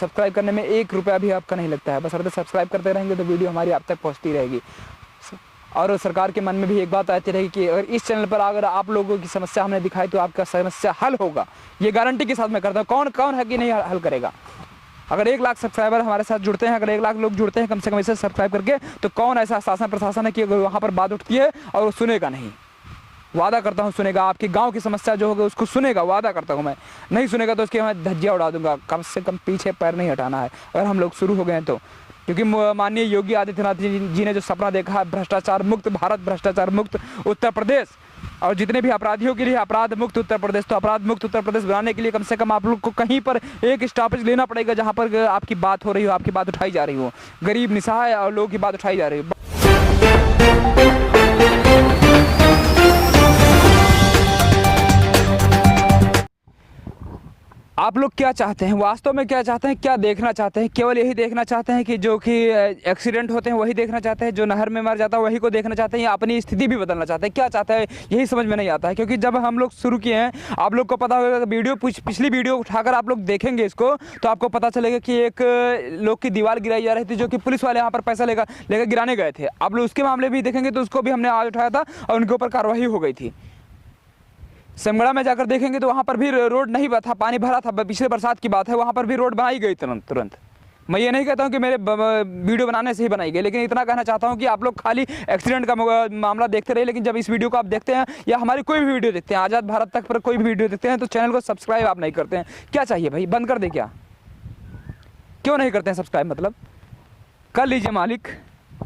Subscribe करने में 1 रुपया भी आपका नहीं लगता है। बस अगर सब्सक्राइब करते रहेंगे तो वीडियो हमारी आप तक पहुँचती रहेगी। और सरकार के मन में भी एक बात आती रहेगी कि अगर इस चैनल पर अगर आप लोगों की समस्या हमने दिखाई तो आपका समस्या हल होगा। ये गारंटी के साथ मैं करता हूँ। कौन कौन है कि नहीं हल करेगा। अगर 1 लाख सब्सक्राइबर हमारे साथ जुड़ते हैं, अगर 1 लाख लोग जुड़ते हैं कम से कम इसे सब्सक्राइब करके, तो कौन ऐसा शासन प्रशासन है कि अगर वहाँ पर बात उठती है और वो सुनेगा नहीं। वादा करता हूँ सुनेगा। आपकी गांव की समस्या जो होगी उसको सुनेगा, वादा करता हूँ मैं। नहीं सुनेगा तो उसकी मैं धज्जियाँ उड़ा दूंगा। कम से कम पीछे पैर नहीं हटाना है अगर हम लोग शुरू हो गए हैं तो। क्योंकि माननीय योगी आदित्यनाथ जी ने जो सपना देखा है भ्रष्टाचार मुक्त भारत, भ्रष्टाचार मुक्त उत्तर प्रदेश और जितने भी अपराधियों के लिए अपराध मुक्त उत्तर प्रदेश, तो अपराध मुक्त उत्तर प्रदेश बनाने के लिए कम से कम आप लोग को कहीं पर एक स्टॉपेज लेना पड़ेगा जहां पर आपकी बात हो रही हो, आपकी बात उठाई जा रही हो, गरीब निसहाय और लोगों की बात उठाई जा रही हो। आप लोग क्या चाहते हैं, वास्तव में क्या चाहते हैं, क्या देखना चाहते हैं? केवल यही देखना चाहते हैं कि जो कि एक्सीडेंट होते हैं वही देखना चाहते हैं, जो नहर में मर जाता है वही को देखना चाहते हैं, या अपनी स्थिति भी बदलना चाहते हैं? क्या चाहते हैं यही समझ में नहीं आता है। क्योंकि जब हम लोग शुरू किए हैं, आप लोग को पता होगा, वीडियो पिछली वीडियो उठाकर आप लोग देखेंगे इसको तो आपको पता चलेगा कि एक लोग की दीवार गिराई जा रही थी, जो कि पुलिस वाले यहाँ पर पैसा लेकर गिराने गए थे। आप लोग उसके मामले भी देखेंगे तो उसको भी हमने आवाज़ उठाया था और उनके ऊपर कार्रवाई हो गई थी। सिमगड़ा में जाकर देखेंगे तो वहाँ पर भी रोड नहीं था, पानी भरा था, पिछले बरसात की बात है, वहाँ पर भी रोड बनाई गई तुरंत। मैं ये नहीं कहता हूँ कि मेरे वीडियो बनाने से ही बनाई गई, लेकिन इतना कहना चाहता हूँ कि आप लोग खाली एक्सीडेंट का मामला देखते रहे, लेकिन जब इस वीडियो को आप देखते हैं या हमारी कोई भी वीडियो देखते हैं, आज़ाद भारत तक पर कोई भी वीडियो देखते हैं, तो चैनल को सब्सक्राइब आप नहीं करते हैं। क्या चाहिए भाई, बंद कर दे क्या? क्यों नहीं करते हैं सब्सक्राइब? मतलब कर लीजिए मालिक,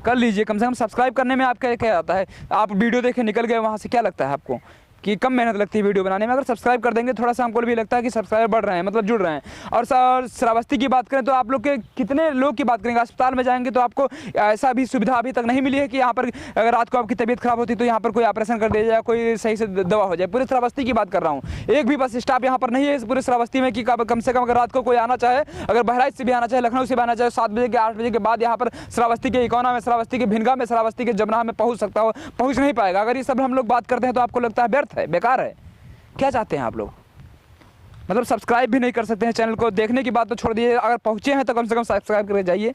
कर लीजिए। कम से कम सब्सक्राइब करने में आपका क्या आता है? आप वीडियो देखे निकल गए वहाँ से, क्या लगता है आपको कि कम मेहनत लगती है वीडियो बनाने में? अगर सब्सक्राइब कर देंगे थोड़ा सा हमको भी लगता है कि सब्सक्राइबर बढ़ रहे हैं, मतलब जुड़ रहे हैं। और श्रावस्ती की बात करें तो आप लोग के कितने लोग की बात करेंगे, अस्पताल में जाएंगे तो आपको ऐसा भी सुविधा अभी तक नहीं मिली है कि यहाँ पर अगर रात को आपकी तबीयत खराब होती तो यहाँ पर कोई ऑपरेशन कर दिया जाए, कोई सही से दवा हो जाए। पूरे श्रावस्ती की बात कर रहा हूँ। एक भी बस स्टाफ यहाँ पर नहीं है पूरे श्रावस्ती में कि कम से कम अगर रात को कोई आना चाहे, अगर बहराइच से भी आना चाहे, लखनऊ से भी आना चाहे, 7 बजे के 8 बजे के बाद यहाँ पर श्रावस्ती के इकोना में, श्रावस्ती के भिनगा में, श्रावस्ती के जमना में पहुँच सकता हो, पहुँच नहीं पाएगा। अगर ये सब हम लोग बात करते हैं तो आपको लगता है व्यर्थ है, बेकार है। क्या चाहते हैं आप लोग? मतलब सब्सक्राइब भी नहीं कर सकते हैं चैनल को, देखने की बात तो छोड़ दीजिए, अगर पहुंचे हैं तो कम से कम सब्सक्राइब करके जाइए।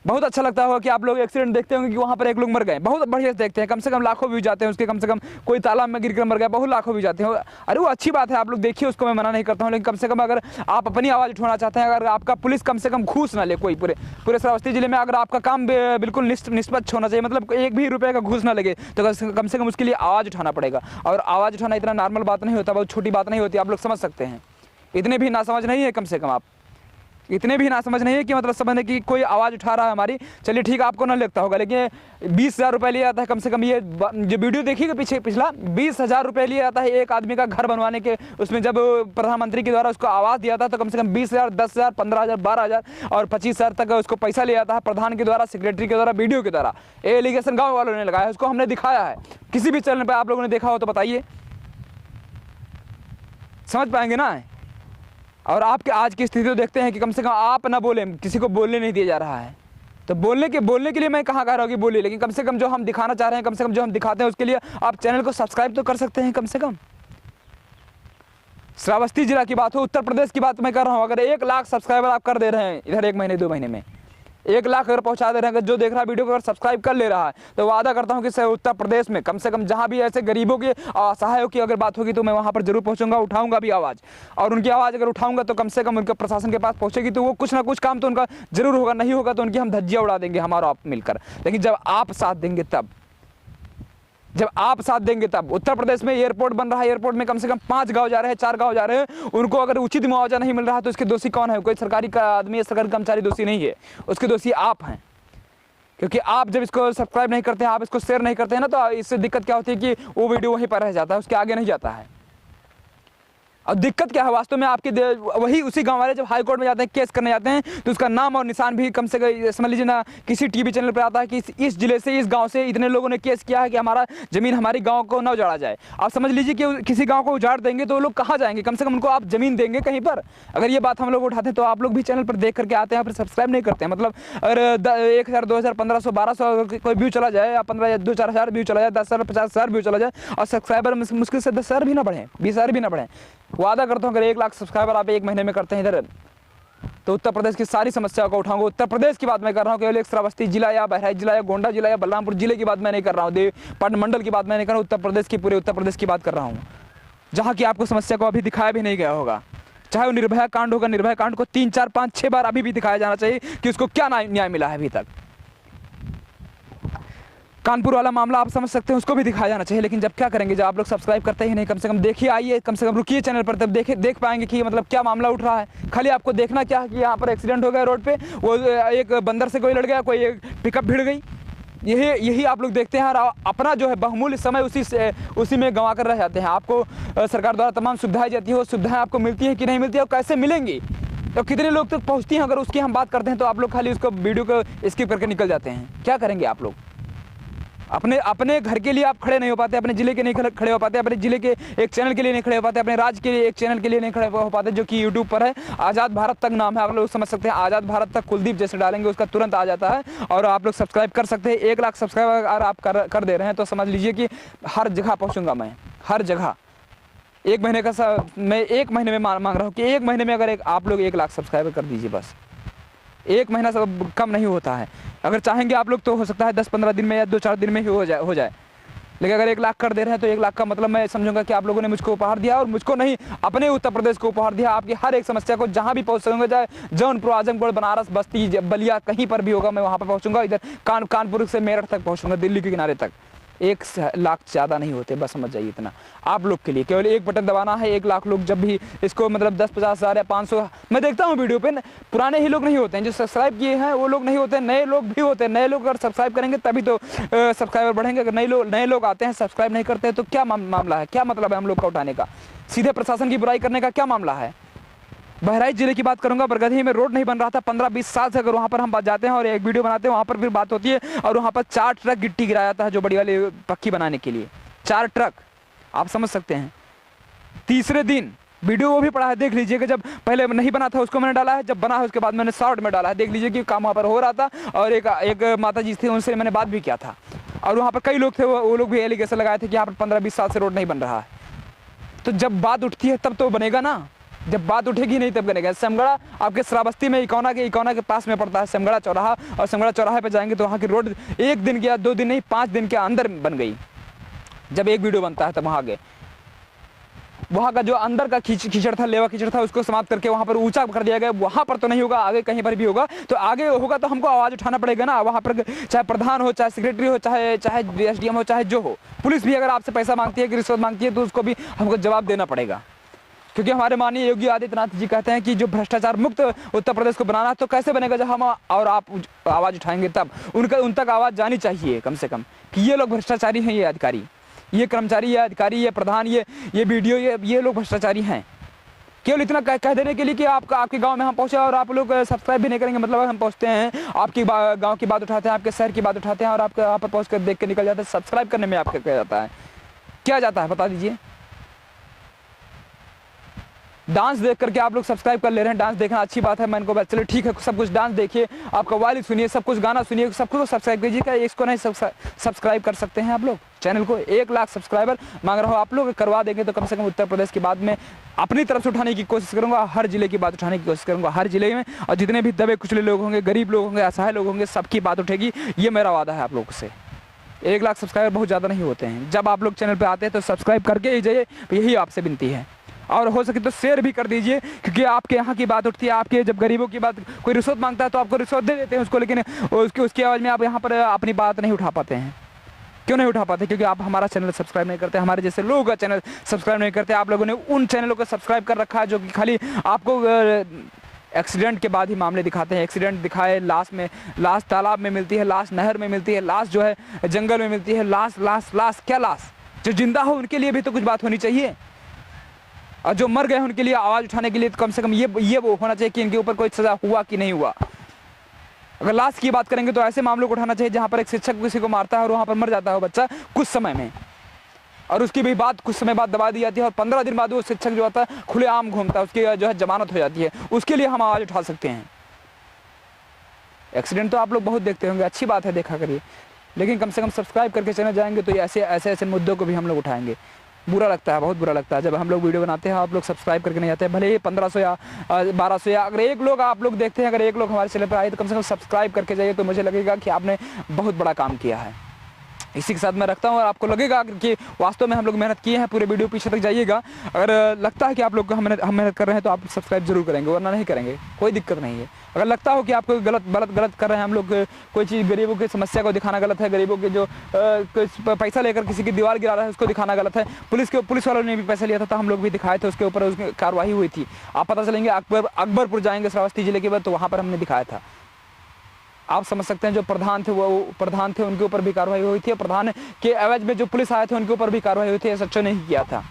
बहुत अच्छा लगता होगा कि आप लोग एक्सीडेंट देखते होंगे कि वहाँ पर एक लोग मर गए, बहुत बढ़िया से देखते हैं, कम से कम लाखों व्यूज जाते हैं उसके, कम से कम कोई तालाब में गिरकर मर गया, बहुत लाखों व्यूज जाते हैं। अरे वो अच्छी बात है, आप लोग देखिए, उसको मैं मना नहीं करता हूँ, लेकिन कम से कम अगर आप अपनी आवाज़ उठाना चाहते हैं, अगर आपका पुलिस कम से कम घूस ना ले, कोई पूरे श्रावस्ती जिले में अगर आपका काम बिल्कुल निष्पक्ष होना चाहिए, मतलब 1 भी रुपये का घूस ना लगे, तो कम से कम उसके लिए आवाज़ उठाना पड़ेगा। और आवाज़ उठाना इतना नॉर्मल बात नहीं होता, बहुत छोटी बात नहीं होती, आप लोग समझ सकते हैं। इतने भी नासमझ नहीं है, कम से कम आप इतने भी ना समझ नहीं है कि मतलब समझने कि कोई आवाज़ उठा रहा है हमारी। चलिए ठीक है, आपको ना लगता होगा, लेकिन 20,000 रुपये लिया जाता है कम से कम। ये जो वीडियो देखिएगा पिछला 20,000 रुपये लिया जाता है एक आदमी का घर बनवाने के। उसमें जब प्रधानमंत्री के द्वारा उसको आवाज़ दिया था तो कम से कम 20,000, 10,000, 15,000, 12,000 और 25,000 तक उसको पैसा लिया जाता है प्रधान के द्वारा, सेक्रेटरी के द्वारा, वीडियो के द्वारा। ये एलिगेशन गाँव वालों ने लगाया है, उसको हमने दिखाया है। किसी भी चैनल पर आप लोगों ने देखा हो तो बताइए, समझ पाएंगे ना। और आपके आज की स्थिति तो देखते हैं कि कम से कम आप ना बोले, किसी को बोलने नहीं दिया जा रहा है। तो बोलने के लिए मैं कहाँ कह रहा हूँ कि बोलिए, लेकिन कम से कम जो हम दिखाना चाह रहे हैं, कम से कम जो हम दिखाते हैं उसके लिए आप चैनल को सब्सक्राइब तो कर सकते हैं कम से कम। श्रावस्ती जिला की बात हो, उत्तर प्रदेश की बात मैं कर रहा हूँ। अगर 1 लाख सब्सक्राइबर आप कर दे रहे हैं इधर 1 महीने 2 महीने में, 1 लाख अगर पहुंचा दे रहे हैं, जो देख रहा है वीडियो को अगर सब्सक्राइब कर ले रहा है, तो वादा करता हूं कि उत्तर प्रदेश में कम से कम जहां भी ऐसे गरीबों की, असहायों की अगर बात होगी तो मैं वहां पर जरूर पहुंचूंगा, उठाऊंगा भी आवाज़। और उनकी आवाज़ अगर उठाऊंगा तो कम से कम उनके प्रशासन के पास पहुंचेगी तो वो कुछ ना कुछ काम तो उनका जरूर होगा, नहीं होगा तो उनकी हम धज्जियाँ उड़ा देंगे हमारा आप मिलकर। लेकिन जब आप साथ देंगे तब, जब आप साथ देंगे तब। उत्तर प्रदेश में एयरपोर्ट बन रहा है, एयरपोर्ट में कम से कम 5 गांव जा रहे हैं, 4 गांव जा रहे हैं, उनको अगर उचित मुआवजा नहीं मिल रहा तो इसके दोषी कौन है? कोई सरकारी का आदमी या सरकारी कर्मचारी दोषी नहीं है, उसके दोषी आप हैं। क्योंकि आप जब इसको सब्सक्राइब नहीं करते हैं, आप इसको शेयर नहीं करते हैं ना, तो इससे दिक्कत क्या होती है कि वो वीडियो वहीं पर रह जाता है, उसके आगे नहीं जाता है। और दिक्कत क्या है वास्तव में, आपके वही उसी गांव वाले जब हाई कोर्ट में जाते हैं, केस करने जाते हैं, तो उसका नाम और निशान भी कम से कम समझ लीजिए ना, किसी टीवी चैनल पर आता है कि इस जिले से, इस गांव से इतने लोगों ने केस किया है कि हमारा जमीन, हमारी गांव को न उजाड़ा जाए। आप समझ लीजिए कि किसी गांव को उजाड़ देंगे तो वो लोग कहाँ जाएंगे? कम से कम उनको आप जमीन देंगे कहीं पर। अगर ये बात हम लोग उठाते हैं तो आप लोग भी चैनल पर देख करके आते हैं, फिर सब्सक्राइब नहीं करते हैं। मतलब अगर 1,000, 2,000, 1,500, 1,200 कोई व्यू चला जाए, या 15,000, 2-4,000 व्यू चला जाए, 10,000, 50,000 व्यू चला जाए, और सब्सक्राइबर मुश्किल से 10,000 भी ना बढ़े, 20,000 भी ना बढ़े, वादा करता हूँ अगर 1 लाख सब्सक्राइबर आप 1 महीने में करते हैं इधर, तो उत्तर प्रदेश की सारी समस्याओं को उठाऊंगा। उत्तर प्रदेश की बात मैं कर रहा हूँ, केवल एक श्रावस्ती जिला या बहराइच जिला या गोंडा जिला या बलरामपुर जिले की बात मैं नहीं कर रहा हूँ, देवीपाटन मंडल की बात मैं नहीं कर रहा हूँ, उत्तर प्रदेश की, पूरे उत्तर प्रदेश की बात कर रहा हूँ, जहाँ की आपको समस्या को अभी दिखाया भी नहीं गया होगा। चाहे वो निर्भया कांड होगा, निर्भया कांड को 3, 4, 5, 6 बार अभी भी दिखाया जाना चाहिए कि उसको क्या न्याय मिला है अभी तक। कानपुर वाला मामला आप समझ सकते हैं, उसको भी दिखाया जाना चाहिए। लेकिन जब क्या करेंगे, जब आप लोग सब्सक्राइब करते ही नहीं, कम से कम देखिए, आइए, कम से कम रुकिए चैनल पर, तब देख पाएंगे कि मतलब क्या मामला उठ रहा है। खाली आपको देखना क्या है कि यहाँ पर एक्सीडेंट हो गया रोड पे, वो एक बंदर से कोई लड़ गया, कोई एक पिकअप भिड़ गई, यही आप लोग देखते हैं और अपना जो है बहुमूल्य समय उसी में गंवा कर रह जाते हैं। आपको सरकार द्वारा तमाम सुविधाएं जाती है, वो सुविधाएं आपको मिलती है कि नहीं मिलती है और कैसे मिलेंगी, तो कितने लोग तक पहुँचती हैं, अगर उसकी हम बात करते हैं तो आप लोग खाली उसको वीडियो को स्किप करके निकल जाते हैं। क्या करेंगे आप लोग? अपने घर के लिए आप खड़े नहीं हो पाते, अपने जिले के नहीं खड़े हो पाते, अपने जिले के एक चैनल के लिए नहीं खड़े हो पाते, अपने राज्य के लिए एक चैनल के लिए नहीं खड़े हो पाते, जो कि यूट्यूब पर है। आज़ाद भारत तक नाम है, आप लोग समझ सकते हैं। आज़ाद भारत तक कुलदीप जैसे डालेंगे उसका तुरंत आ जाता है और आप लोग सब्सक्राइब कर सकते हैं। 1 लाख सब्सक्राइबर अगर आप कर दे रहे हैं तो समझ लीजिए कि हर जगह पहुँचूंगा मैं, हर जगह। 1 महीने का मैं 1 महीने में मांग रहा हूँ कि 1 महीने में अगर आप लोग 1 लाख सब्सक्राइबर कर दीजिए, बस 1 महीना से कम नहीं होता है। अगर चाहेंगे आप लोग तो हो सकता है 10-15 दिन में या 2-4 दिन में ही हो जाए। लेकिन अगर 1 लाख कर दे रहे हैं तो 1 लाख का मतलब मैं समझूंगा कि आप लोगों ने मुझको उपहार दिया, और मुझको नहीं, अपने उत्तर प्रदेश को उपहार दिया। आपकी हर एक समस्या को जहां भी पहुंच सकूंगा, चाहे जौनपुर, आजमगढ़, बनारस, बस्ती, बलिया, कहीं पर भी होगा मैं वहां पर पहुंचूंगा। इधर कानपुर से मेरठ तक पहुंचूंगा, दिल्ली के किनारे तक। 1 लाख ज़्यादा नहीं होते, बस समझ जाइए इतना। आप लोग के लिए केवल एक बटन दबाना है। 1 लाख लोग जब भी इसको मतलब 10-50 हज़ार या 500, मैं देखता हूँ वीडियो पे, पुराने ही लोग नहीं होते हैं जो सब्सक्राइब किए हैं, वो लोग नहीं होते, नए लोग भी होते हैं। नए लोग अगर सब्सक्राइब करेंगे तभी तो सब्सक्राइबर बढ़ेंगे। अगर नए लोग आते हैं, सब्सक्राइब नहीं करते हैं, तो क्या मामला है, क्या मतलब है हम लोग का उठाने का? सीधे प्रशासन की बुराई करने का क्या मामला है? बहराइच जिले की बात करूंगा, बरगधी में रोड नहीं बन रहा था 15-20 साल से। अगर वहाँ पर हम जाते हैं और एक वीडियो बनाते हैं, वहाँ पर फिर बात होती है, और वहाँ पर 4 ट्रक गिट्टी गिराया था जो बड़ी वाली पक्की बनाने के लिए। 4 ट्रक, आप समझ सकते हैं। तीसरे दिन वीडियो वो भी पड़ा है, देख लीजिएगा। जब पहले नहीं बना था उसको मैंने डाला है, जब बना है उसके बाद मैंने शॉर्ट में डाला है, देख लीजिए कि काम वहाँ पर हो रहा था। और एक माता जी थे, उनसे मैंने बात भी किया था, और वहाँ पर कई लोग थे, वो लोग भी एलिगेशन लगाए थे कि यहाँ पर 15-20 साल से रोड नहीं बन रहा है। तो जब बात उठती है तब तो बनेगा ना, जब बात उठेगी नहीं तब बनेगा। समगड़ा आपके श्रावस्ती में इकौना के पास में पड़ता है समगड़ा चौराहा, और समगड़ा चौराहे पे जाएंगे तो वहाँ की रोड 1 दिन या 2 दिन नहीं, 5 दिन के अंदर बन गई। जब एक वीडियो बनता है तब वहाँ गए, वहाँ का जो अंदर का कीचड़ था, लेवा कीचड़ था, उसको समाप्त करके वहाँ पर ऊंचा कर दिया गया। वहाँ पर तो नहीं होगा, आगे कहीं पर भी होगा। तो आगे होगा तो हमको आवाज़ उठाना पड़ेगा ना। वहाँ पर चाहे प्रधान हो, चाहे सेक्रेटरी हो, चाहे SDM हो, चाहे जो हो, पुलिस भी अगर आपसे पैसा मांगती है कि रिश्वत मांगती है, तो उसको भी हमको जवाब देना पड़ेगा। क्योंकि हमारे माननीय योगी आदित्यनाथ जी कहते हैं कि जो भ्रष्टाचार मुक्त उत्तर प्रदेश को बनाना, तो कैसे बनेगा जब हम और आप आवाज़ उठाएंगे तब। उन तक आवाज़ जानी चाहिए कम से कम कि ये लोग भ्रष्टाचारी हैं, ये अधिकारी, ये कर्मचारी, ये अधिकारी, ये प्रधान, ये वीडियो, ये लोग भ्रष्टाचारी हैं। केवल इतना कह देने के लिए कि आपके गांव में हम पहुंचे और आप लोग सब्सक्राइब भी नहीं करेंगे, मतलब हम पहुंचते हैं, आपकी गांव की बात उठाते हैं, आपके शहर की बात उठाते हैं, और आपके यहाँ पर पहुँच कर देख कर निकल जाते हैं। सब्सक्राइब करने में आपका क्या जाता है, क्या जाता है, बता दीजिए। डांस देख करके आप लोग सब्सक्राइब कर ले रहे हैं। डांस देखना अच्छी बात है, मैंने को चलो ठीक है, सब कुछ डांस देखिए, आपका वाली सुनिए, सब कुछ गाना सुनिए, सब कुछ सब्सक्राइब कीजिएगा। इसको नहीं सब्सक्राइब कर सकते हैं आप लोग चैनल को? 1 लाख सब्सक्राइबर मांग रहा हूँ, आप लोग करवा देंगे तो कम से कम उत्तर प्रदेश की बात में अपनी तरफ से उठाने की कोशिश करूँगा, हर जिले की बात उठाने की कोशिश करूँगा, हर जिले में। और जितने भी दबे कुचले लोग होंगे, गरीब लोग होंगे, असहाय लोग होंगे, सबकी बात उठेगी, ये मेरा वादा है आप लोगों से। 1 लाख सब्सक्राइबर बहुत ज़्यादा नहीं होते हैं। जब आप लोग चैनल पर आते हैं तो सब्सक्राइब करके ही जाइए, यही आपसे विनती है। और हो सके तो शेयर भी कर दीजिए, क्योंकि आपके यहाँ की बात उठती है। आपके जब गरीबों की बात, कोई रिश्वत मांगता है तो आपको रिश्वत दे देते हैं उसको, लेकिन उसकी आवाज़ में आप यहाँ पर अपनी बात नहीं उठा पाते हैं। क्यों नहीं उठा पाते? क्योंकि आप हमारा चैनल सब्सक्राइब नहीं करते, हमारे जैसे लोगों का चैनल सब्सक्राइब नहीं करते। आप लोगों ने उन चैनलों को सब्सक्राइब कर रखा है जो कि खाली आपको एक्सीडेंट के बाद ही मामले दिखाते हैं। एक्सीडेंट दिखाए, लाश तालाब में मिलती है, लाश नहर में मिलती है, लाश जो है जंगल में मिलती है, लाश क्या लाश? जो जिंदा हो उनके लिए भी तो कुछ बात होनी चाहिए, और जो मर गए उनके लिए आवाज़ उठाने के लिए तो कम से कम ये वो होना चाहिए कि इनके ऊपर कोई सज़ा हुआ कि नहीं हुआ। अगर लाश की बात करेंगे तो ऐसे मामलों को उठाना चाहिए जहाँ पर एक शिक्षक किसी को मारता है और वहाँ पर मर जाता है बच्चा कुछ समय में, और उसकी भी बात कुछ समय बाद दबा दी जाती है, और 15 दिन बाद वो शिक्षक जो होता है खुलेआम घूमता है, उसकी जो है जमानत हो जाती है। उसके लिए हम आवाज़ उठा सकते हैं। एक्सीडेंट तो आप लोग बहुत देखते होंगे, अच्छी बात है, देखा करिए, लेकिन कम से कम सब्सक्राइब करके चले जाएंगे तो ऐसे मुद्दों को भी हम लोग उठाएंगे। बुरा लगता है, बहुत बुरा लगता है जब हम लोग वीडियो बनाते हैं आप लोग सब्सक्राइब करके नहीं आते हैं। भले ही 1500 या 1200 या अगर एक लोग आप लोग देखते हैं, अगर एक लोग हमारे चैनल पर आए तो कम से कम सब्सक्राइब करके जाइए, तो मुझे लगेगा कि आपने बहुत बड़ा काम किया है। इसी के साथ मैं रखता हूँ और आपको लगेगा कि वास्तव में हम लोग मेहनत किए हैं। पूरे वीडियो पीछे तक जाइएगा। अगर लगता है कि आप लोग हम मेहनत कर रहे हैं तो आप सब्सक्राइब जरूर करेंगे, वरना नहीं करेंगे, कोई दिक्कत नहीं है। अगर लगता हो कि आपको गलत कर रहे हैं हम लोग, कोई चीज़ गरीबों की समस्या को दिखाना गलत है, गरीबों के जो पैसा लेकर किसी की दीवार गिरा रहा है उसको दिखाना गलत है। पुलिस वालों ने भी पैसा लिया था हम लोग भी दिखाए थे, उसके ऊपर उसकी कार्रवाई हुई थी। आप पता चलेंगे अकबरपुर जाएंगे श्रावस्ती जिले के बाद, तो वहाँ पर हमने दिखाया था। आप समझ सकते हैं जो प्रधान थे वो प्रधान थे, उनके ऊपर भी कार्रवाई हुई थी। प्रधान के एवज में जो पुलिस आए थे उनके ऊपर भी कार्रवाई हुई थी। एसएचओ ने ही किया था।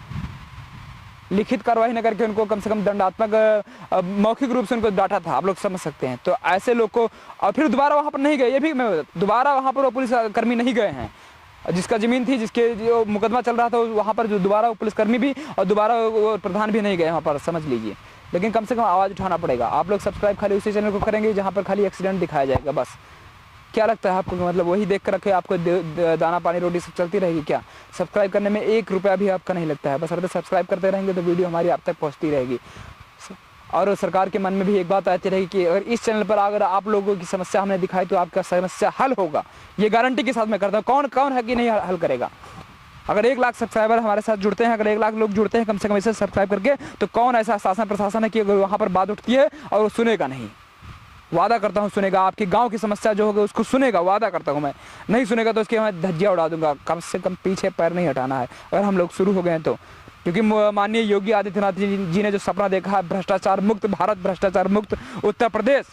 लिखित कार्रवाई न करके उनको कम से कम दंडात्मक मौखिक रूप से उनको डांटा था, आप लोग समझ सकते हैं। तो ऐसे लोग को और फिर दोबारा वहाँ पर नहीं गए, ये भी मैं दोबारा वहाँ पर वो पुलिस कर्मी नहीं गए हैं। जिसका ज़मीन थी, जिसके जो मुकदमा चल रहा था, वहाँ पर जो दोबारा पुलिसकर्मी भी और दोबारा प्रधान भी नहीं गए वहाँ पर, समझ लीजिए। लेकिन कम से कम आवाज़ उठाना पड़ेगा। आप लोग सब्सक्राइब खाली उसी चैनल को करेंगे जहाँ पर खाली एक्सीडेंट दिखाया जाएगा, बस। क्या लगता है आपको, मतलब वही देख कर रखे आपको दाना पानी रोटी सब चलती रहेगी क्या? सब्सक्राइब करने में 1 रुपया भी आपका नहीं लगता है, बस अगर सब्सक्राइब करते रहेंगे तो वीडियो हमारी आप तक पहुँचती रहेगी। और सरकार के मन में भी एक बात आती रहेगी कि अगर इस चैनल पर अगर आप लोगों की समस्या हमने दिखाई तो आपका समस्या हल होगा। ये गारंटी के साथ मैं करता हूँ। कौन है कि नहीं हल करेगा? अगर 1 लाख सब्सक्राइबर हमारे साथ जुड़ते हैं, अगर 1 लाख लोग जुड़ते हैं कम से कम इसे सब्सक्राइब करके, तो कौन ऐसा शासन प्रशासन है कि अगर वहाँ पर बात उठती है और वो सुनेगा नहीं? वादा करता हूँ सुनेगा। आपके गांव की समस्या जो होगी उसको सुनेगा, वादा करता हूँ मैं। नहीं सुनेगा तो उसके मैं धज्जियाँ उड़ा दूंगा। कम से कम पीछे पैर नहीं हटाना है अगर हम लोग शुरू हो गए हैं तो। क्योंकि माननीय योगी आदित्यनाथ जी ने जो सपना देखा है, भ्रष्टाचार मुक्त भारत, भ्रष्टाचार मुक्त उत्तर प्रदेश,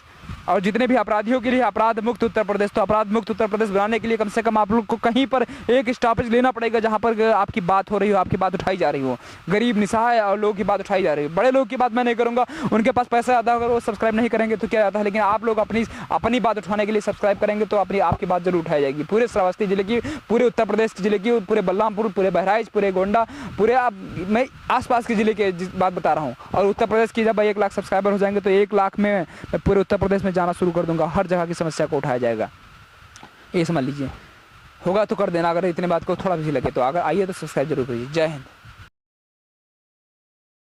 और जितने भी अपराधियों के लिए अपराध मुक्त उत्तर प्रदेश, तो अपराध मुक्त उत्तर प्रदेश बनाने के लिए कम से कम आप लोग को कहीं पर एक स्टॉपेज लेना पड़ेगा जहां पर आपकी बात हो रही हो, आपकी बात उठाई जा रही हो। गरीब निसहाय और लोगों की बात उठाई जा रही है। बड़े लोगों की बात मैं नहीं करूंगा, उनके पास पैसा ज़्यादा, अगर वो सब्सक्राइब नहीं करेंगे तो क्या जाता है। लेकिन आप लोग अपनी बात उठाने के लिए सब्सक्राइब करेंगे तो आपकी बात जरूर उठाई जाएगी। पूरे श्रावस्ती जिले की, पूरे उत्तर प्रदेश जिले की, पूरे बलरामपुर, पूरे बहराइच, पूरे गोंडा, पूरे मैं आसपास के जिले के बात बता रहा हूँ। और उत्तर प्रदेश की जब 1 लाख सब्सक्राइबर हो जाएंगे तो 1 लाख में मैं पूरे उत्तर प्रदेश में जाना शुरू कर दूंगा। हर जगह की समस्या को उठाया जाएगा, ये समझ लीजिए। होगा तो कर देना, अगर इतने बात को थोड़ा भी लगे तो। अगर आइए तो सब्सक्राइब जरूर करिए। जय हिंद।